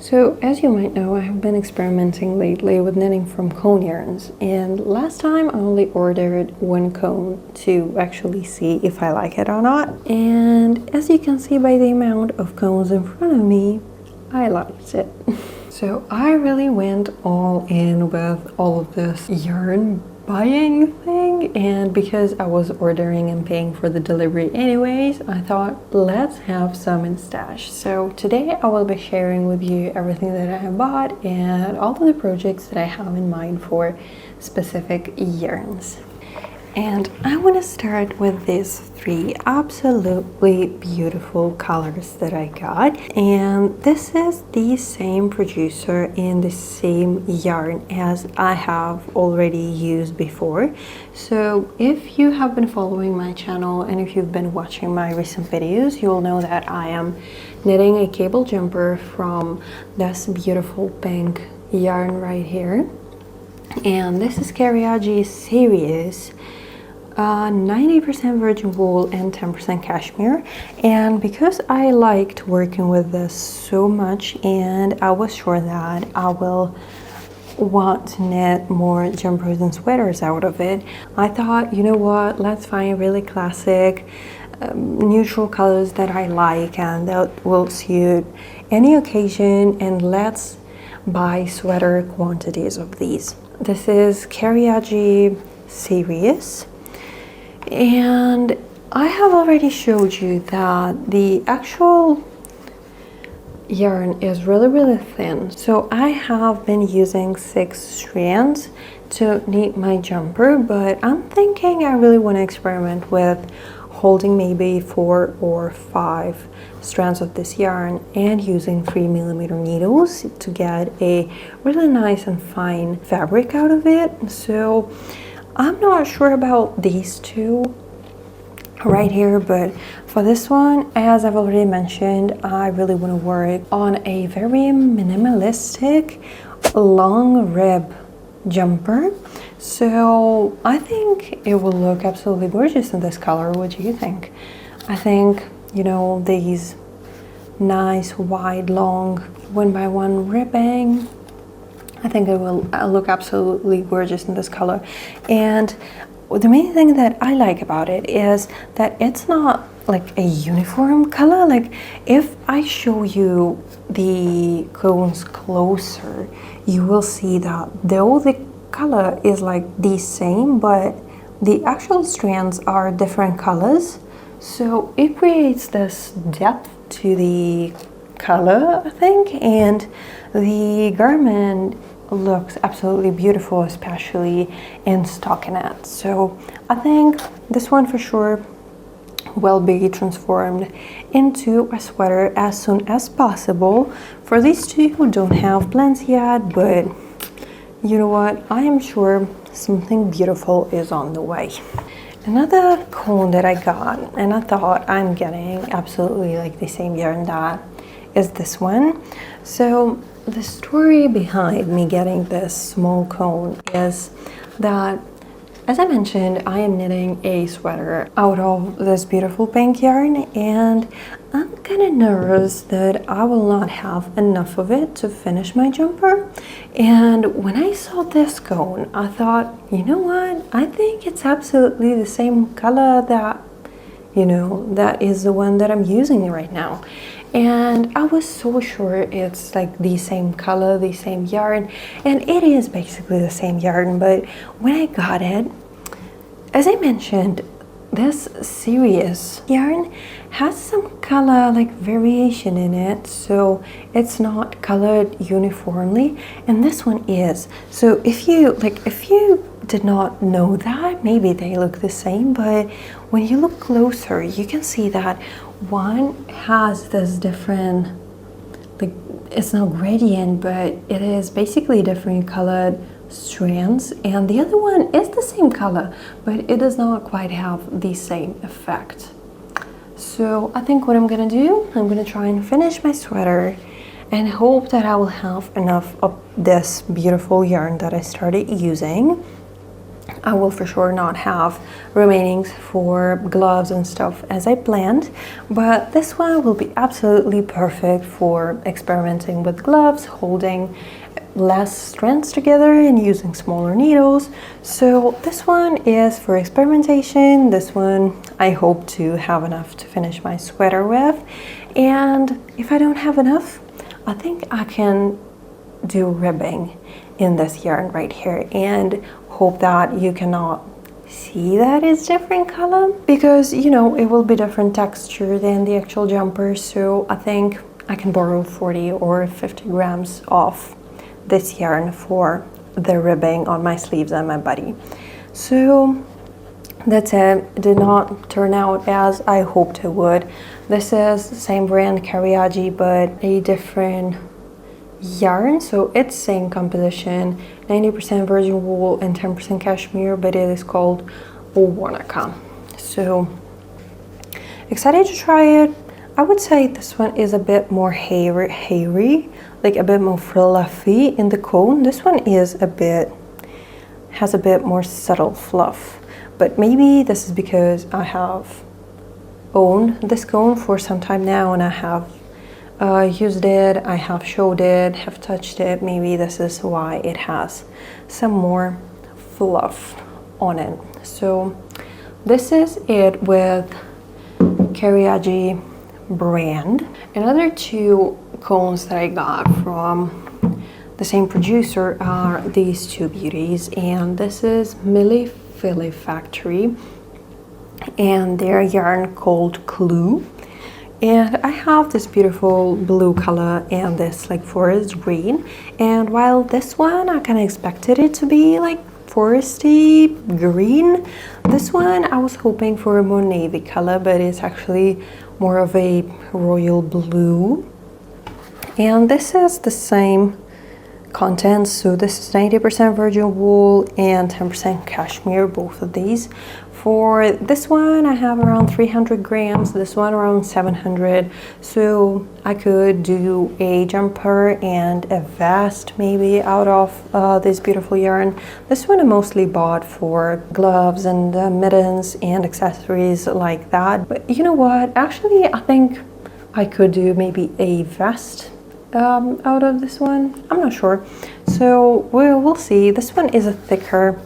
So as you might know, I have been experimenting lately with knitting from cone yarns, and last time I only ordered one cone to actually see if I like it or not, and as you can see by the amount of cones in front of me, I liked it. So I really went all in with all of this yarn buying thing, and because I was ordering and paying for the delivery anyways, I thought let's have some in stash. So today I will be sharing with you everything that I have bought and all of the projects that I have in mind for specific yarns. And I want to start with these three absolutely beautiful colors that I got, and this is the same producer in the same yarn as I have already used before. So if you have been following my channel and if you've been watching my recent videos, you'll know that I am knitting a cable jumper from this beautiful pink yarn right here, and this is Cariaggi Sirius, 90% virgin wool and 10% cashmere. And because I liked working with this so much and I was sure that I will want to knit more jumpers and sweaters out of it, I thought, you know what, let's find really classic neutral colors that I like and that will suit any occasion, and let's buy sweater quantities of these. This is Cariaggi Sirius. And I have already showed you that the actual yarn is really thin. So I have been using 6 strands to knit my jumper, but I'm thinking I really want to experiment with holding maybe 4 or 5 strands of this yarn and using 3mm needles to get a really nice and fine fabric out of it. So I'm not sure about these two right here, but for this one, as I've already mentioned, I really want to work on a very minimalistic long rib jumper. So I think it will look absolutely gorgeous in this color. What do you think? I think, you know, these nice wide long 1x1 ribbing, I think it will look absolutely gorgeous in this color. And the main thing that I like about it is that it's not like a uniform color. Like if I show you the cones closer, you will see that though the color is like the same, but the actual strands are different colors. So it creates this depth to the color, I think, and the garment looks absolutely beautiful, especially in stockinette. So I think this one for sure will be transformed into a sweater as soon as possible. For these two who don't have plans yet, but you know what, I am sure something beautiful is on the way. Another cone that I got, and I thought I'm getting absolutely like the same yarn, that is this one. So the story behind me getting this small cone is that, as I mentioned, I am knitting a sweater out of this beautiful pink yarn, and I'm kind of nervous that I will not have enough of it to finish my jumper. And when I saw this cone, I thought, you know what, I think it's absolutely the same color that, you know, that is the one that I'm using right now. And I was so sure it's like the same color, the same yarn, and it is basically the same yarn. But when I got it, as I mentioned, this Sirius yarn has some color like variation in it, so it's not colored uniformly, and this one is. So if you did not know that, maybe they look the same, but when you look closer, you can see that one has this different, like, it's not gradient, but it is basically different colored strands, and the other one is the same color, but it does not quite have the same effect. So I think what I'm gonna do, I'm gonna try and finish my sweater and hope that I will have enough of this beautiful yarn that I started using. I will for sure not have remainings for gloves and stuff as I planned, but this one will be absolutely perfect for experimenting with gloves, holding less strands together and using smaller needles. So this one is for experimentation. This one I hope to have enough to finish my sweater with, and if I don't have enough, I think I can do ribbing in this yarn right here, and hope that you cannot see that it's different color, because you know it will be different texture than the actual jumper. So I think I can borrow 40 or 50 grams of this yarn for the ribbing on my sleeves and my body. So that's it. It did not turn out as I hoped it would. This is the same brand, Cariaggi, but a different yarn. So it's same composition, 90% virgin wool and 10% cashmere, but it is called Wanaka. So excited to try it. I would say this one is a bit more hairy, like a bit more fluffy in the cone. This one is has a bit more subtle fluff, but maybe this is because I have owned this cone for some time now and I have used it, I have showed it, have touched it. Maybe this is why it has some more fluff on it. So this is it with Cariaggi brand. Another two cones that I got from the same producer are these two beauties, and this is Millefili factory and their yarn called Clou. And I have this beautiful blue color and this like forest green, and while this one I kind of expected it to be like foresty green, this one I was hoping for a more navy color, but it's actually more of a royal blue. And this is the same contents, so this is 90% virgin wool and 10% cashmere, both of these. For this one I have around 300 grams, this one around 700, so I could do a jumper and a vest maybe out of this beautiful yarn. This one I mostly bought for gloves and mittens and accessories like that, but you know what, actually I think I could do maybe a vest out of this one. I'm not sure, so we'll see. This one is a thicker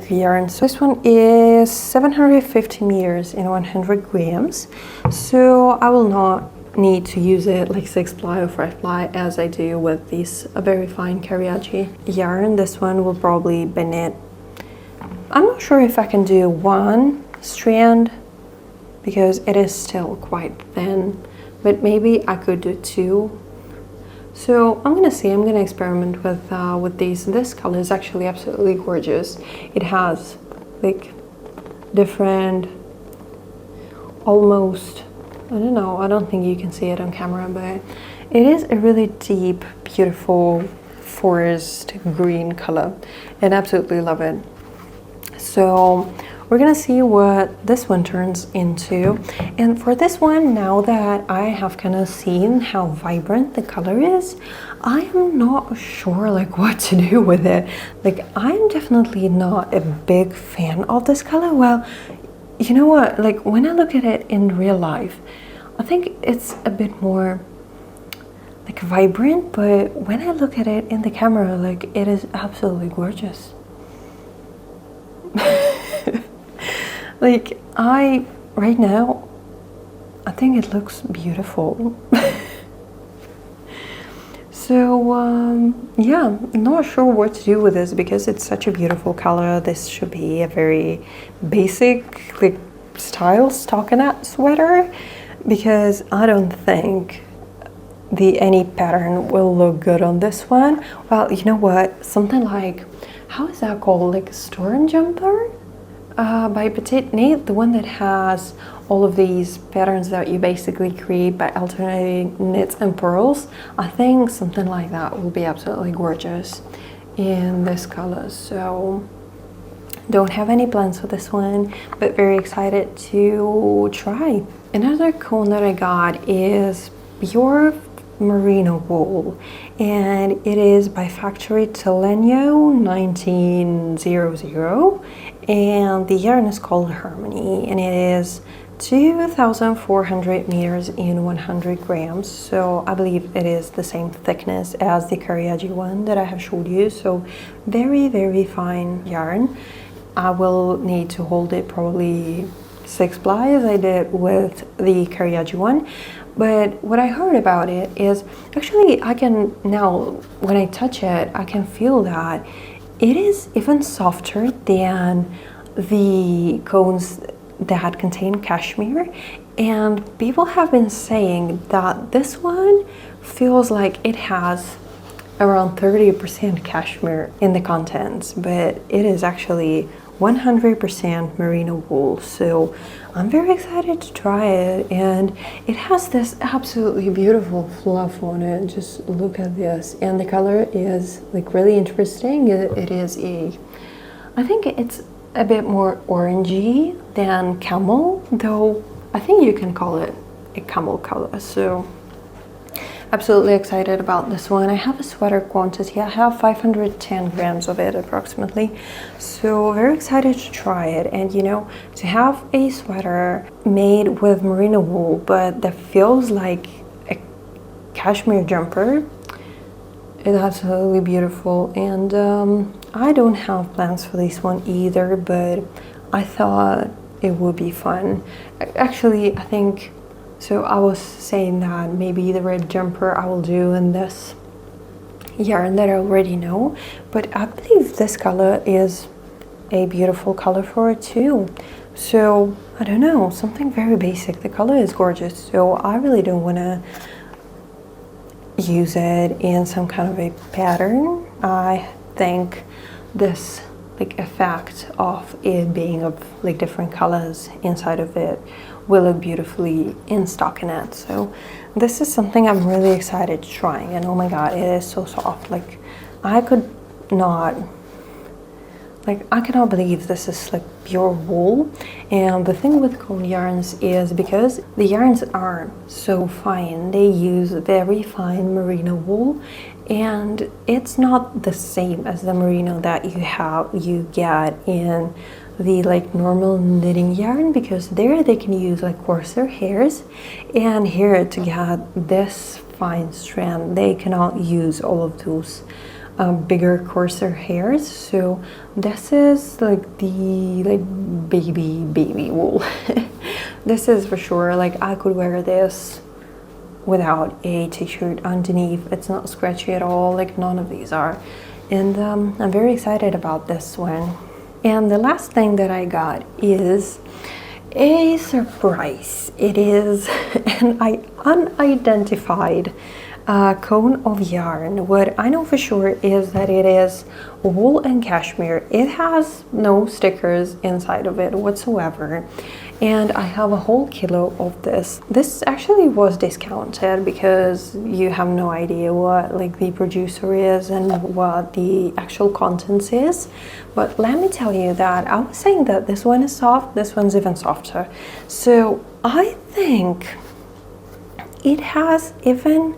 yarn. So this one is 750 meters in 100 grams. So I will not need to use it like 6-ply or 5-ply as I do with these very fine Cariaggi yarn. This one will probably be knit. I'm not sure if I can do one strand because it is still quite thin, but maybe I could do two. So I'm gonna see, I'm gonna experiment with these. This color is actually absolutely gorgeous. It has like different, almost, I don't know, I don't think you can see it on camera, but it is a really deep, beautiful forest green color, and I absolutely love it. So we're gonna see what this one turns into. And for this one, now that I have kind of seen how vibrant the color is, I am not sure like what to do with it. Like, I'm definitely not a big fan of this color. Well, you know what, like when I look at it in real life, I think it's a bit more like vibrant, but when I look at it in the camera, like it is absolutely gorgeous. Like right now, I think it looks beautiful. So yeah, I'm not sure what to do with this because it's such a beautiful color. This should be a very basic like style stockinette sweater, because I don't think any pattern will look good on this one. Well, you know what? Something like, how is that called? Like a storm jumper? By Petite Knit, the one that has all of these patterns that you basically create by alternating knits and purls. I think something like that will be absolutely gorgeous in this color. So don't have any plans for this one, but very excited to try. Another cone that I got is pure merino wool, and it is by factory Tollegno 1900, and the yarn is called Harmony, and it is 2,400 meters in 100 grams. So I believe it is the same thickness as the Cariaggi one that I have showed you. So very, very fine yarn. I will need to hold it probably 6 ply as I did with the Cariaggi one. But what I heard about it is actually I can now, when I touch it, I can feel that it is even softer than the cones that contain cashmere, and people have been saying that this one feels like it has around 30% cashmere in the contents, but it is actually 100% merino wool. So I'm very excited to try it, and it has this absolutely beautiful fluff on it. Just look at this, and the color is like really interesting. It is I think it's a bit more orangey than camel, though I think you can call it a camel color. So absolutely excited about this one. I have a sweater quantity. I have 510 grams of it approximately. So very excited to try it. And you know, to have a sweater made with merino wool, but that feels like a cashmere jumper, is absolutely beautiful. And I don't have plans for this one either, but I thought it would be fun. Actually, I think, so I was saying that maybe the red jumper I will do in this yarn that I already know, but I believe this color is a beautiful color for it too. So I don't know, something very basic. The color is gorgeous, so I really don't want to use it in some kind of a pattern. I think this like effect of it being of like different colors inside of it will look beautifully in stockinette. So this is something I'm really excited to trying, and oh my god, it is so soft. Like I cannot believe this is like pure wool. And the thing with cone yarns is because the yarns are so fine, they use very fine merino wool, and it's not the same as the merino that you get in the like normal knitting yarn, because there they can use like coarser hairs, and here to get this fine strand they cannot use all of those bigger coarser hairs. So this is like the baby wool. This is for sure, like I could wear this without a t-shirt underneath. It's not scratchy at all, like none of these are. And I'm very excited about this one. And the last thing that I got is a surprise. It is an unidentified cone of yarn. What I know for sure is that it is wool and cashmere. It has no stickers inside of it whatsoever. And I have a whole kilo of this. This actually was discounted because you have no idea what like the producer is and what the actual contents is. But let me tell you that I was saying that this one is soft, this one's even softer. So I think it has even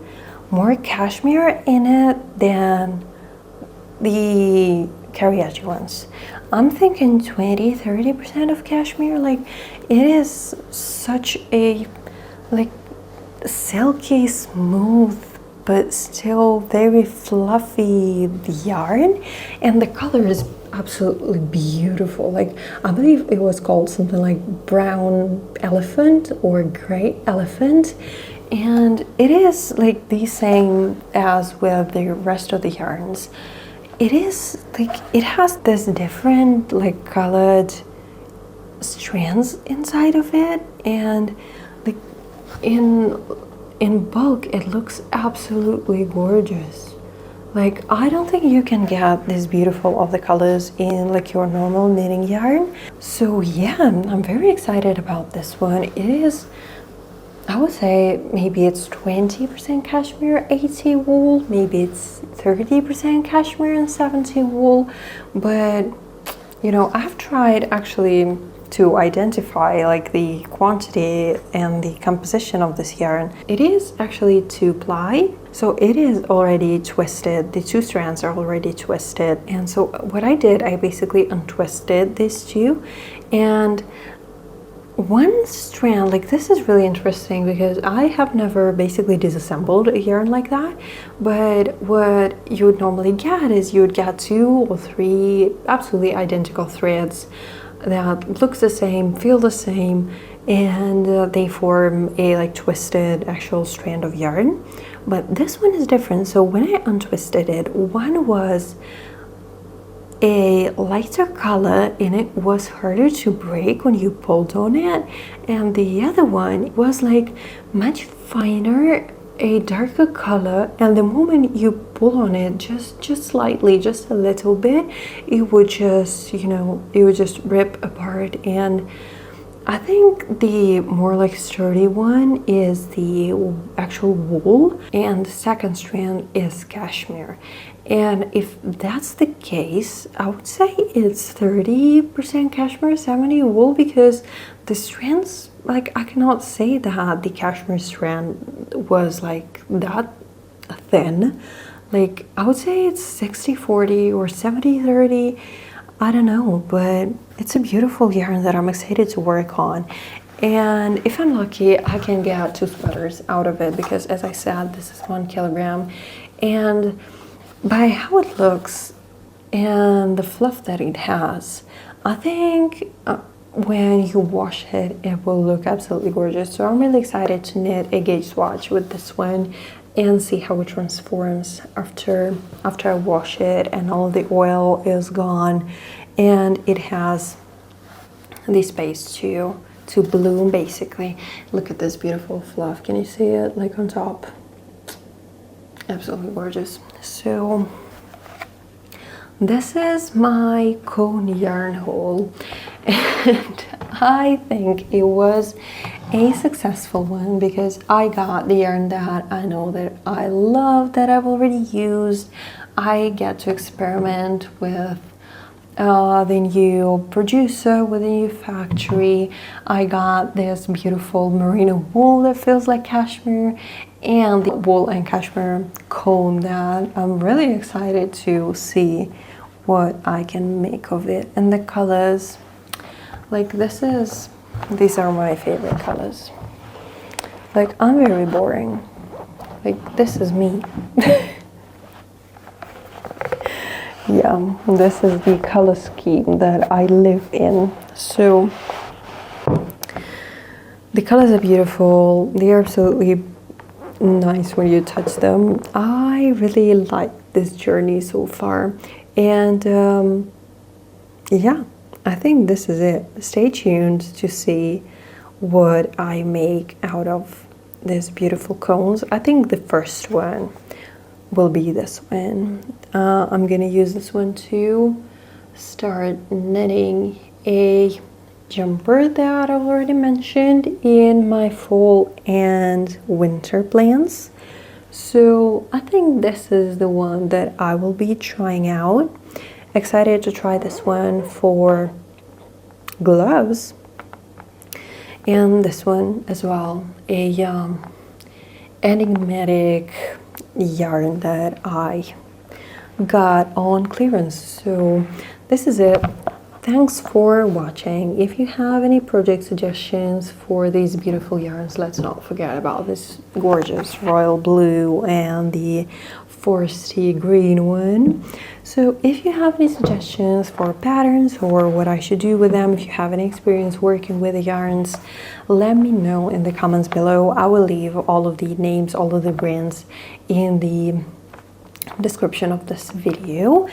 more cashmere in it than the Cariaggi ones. I'm thinking 20-30% of cashmere. Like it is such a like silky smooth but still very fluffy yarn, and the color is absolutely beautiful. Like I believe it was called something like brown elephant or gray elephant, and it is like the same as with the rest of the yarns. It is like it has this different like colored strands inside of it, and like in bulk it looks absolutely gorgeous. Like I don't think you can get this beautiful of the colors in like your normal knitting yarn. So yeah, I'm very excited about this one. It is, I would say maybe it's 20% cashmere, 80 wool, maybe it's 30% cashmere and 70 wool. But you know, I've tried actually to identify like the quantity and the composition of this yarn. It is actually 2-ply, so it is already twisted. The 2 strands are already twisted, and so what I did, I basically untwisted these 2, and one strand, like this is really interesting because I have never basically disassembled a yarn like that, but what you would normally get is you would get 2 or 3 absolutely identical threads that looks the same, feel the same, and they form a like twisted actual strand of yarn. But this one is different. So when I untwisted it, one was a lighter color and it was harder to break when you pulled on it, and the other one was like much finer, a darker color, and the moment you pull on it just slightly, just a little bit, it would just, you know, it would just rip apart. And I think the more like sturdy one is the actual wool, and the second strand is cashmere. And if that's the case, I would say it's 30% cashmere, 70 wool, because the strands, like I cannot say that the cashmere strand was like that thin. Like I would say it's 60-40 or 70-30. I don't know, but it's a beautiful yarn that I'm excited to work on. And if I'm lucky, I can get 2 sweaters out of it, because as I said, this is 1 kilogram. And by how it looks and the fluff that it has, I think when you wash it, it will look absolutely gorgeous. So I'm really excited to knit a gauge swatch with this one and see how it transforms after I wash it and all the oil is gone and it has the space to bloom basically. Look at this beautiful fluff. Can you see it like on top? Absolutely gorgeous. So this is my cone yarn haul, and I think it was a successful one because I got the yarn that I know that I love, that I've already used. I get to experiment with the new producer, with the new factory. I got this beautiful merino wool that feels like cashmere, and the wool and cashmere cone that I'm really excited to see what I can make of it. And the colors, like these are my favorite colors. Like I'm very boring. Like this is me. Yeah, this is the color scheme that I live in. So the colors are beautiful. They are absolutely nice when you touch them. I really like this journey so far, and yeah, I think this is it. Stay tuned to see what I make out of these beautiful cones. I think the first one will be this one. I'm gonna use this one to start knitting a jumper that I've already mentioned in my fall and winter plans. So I think this is the one that I will be trying out. Excited to try this one for gloves, and this one as well, a enigmatic yarn that I got on clearance. So this is it. Thanks for watching. If you have any project suggestions for these beautiful yarns, let's not forget about this gorgeous royal blue and the foresty green one. So if you have any suggestions for patterns or what I should do with them, if you have any experience working with the yarns, let me know in the comments below. I will leave all of the names, all of the brands in the description of this video,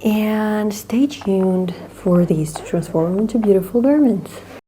and stay tuned for these to transform into beautiful garments.